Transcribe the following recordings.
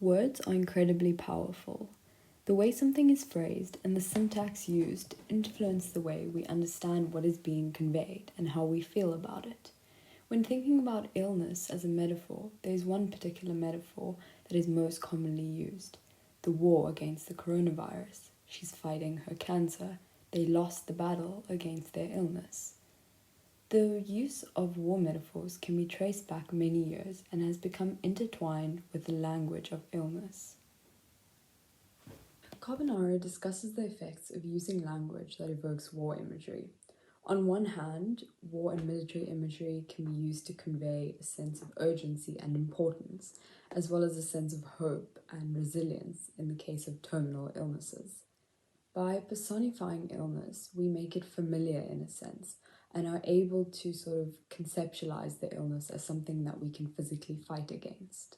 Words are incredibly powerful. The way something is phrased and the syntax used influence the way we understand what is being conveyed and how we feel about it. When thinking about illness as a metaphor, there is one particular metaphor that is most commonly used: the war against the coronavirus. She's fighting her cancer. They lost the battle against their illness. The use of war metaphors can be traced back many years and has become intertwined with the language of illness. Carbonaro discusses the effects of using language that evokes war imagery. On one hand, war and military imagery can be used to convey a sense of urgency and importance, as well as a sense of hope and resilience in the case of terminal illnesses. By personifying illness, we make it familiar in a sense and are able to sort of conceptualize the illness as something that we can physically fight against.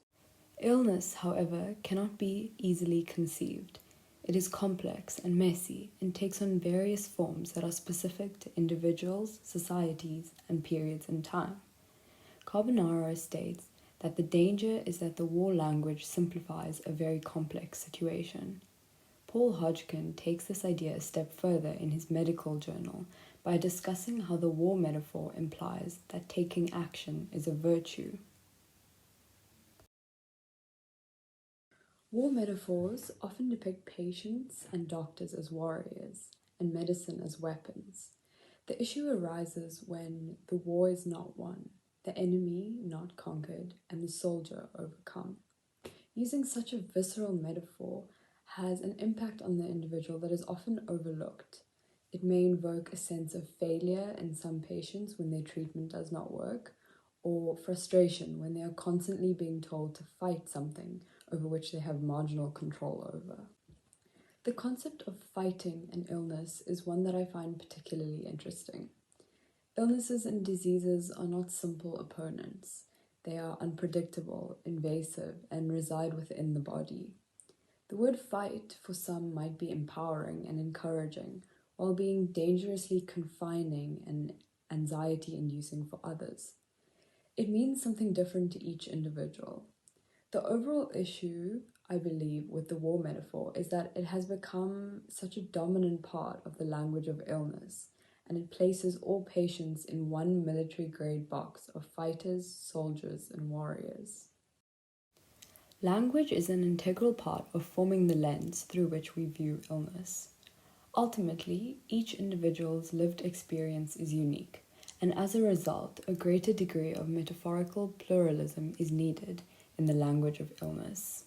Illness, however, cannot be easily conceived. It is complex and messy and takes on various forms that are specific to individuals, societies, and periods in time. Carbonaro states that the danger is that the war language simplifies a very complex situation. Paul Hodgkin takes this idea a step further in his medical journal by discussing how the war metaphor implies that taking action is a virtue. War metaphors often depict patients and doctors as warriors and medicine as weapons. The issue arises when the war is not won, the enemy not conquered, and the soldier overcome. Using such a visceral metaphor has an impact on the individual that is often overlooked. It may invoke a sense of failure in some patients when their treatment does not work, or frustration when they are constantly being told to fight something over which they have marginal control over. The concept of fighting an illness is one that I find particularly interesting. Illnesses and diseases are not simple opponents. They are unpredictable, invasive, and reside within the body. The word fight for some might be empowering and encouraging, while being dangerously confining and anxiety-inducing for others. It means something different to each individual. The overall issue, I believe, with the war metaphor is that it has become such a dominant part of the language of illness, and it places all patients in one military-grade box of fighters, soldiers, and warriors. Language is an integral part of forming the lens through which we view illness. Ultimately, each individual's lived experience is unique, and as a result, a greater degree of metaphorical pluralism is needed in the language of illness.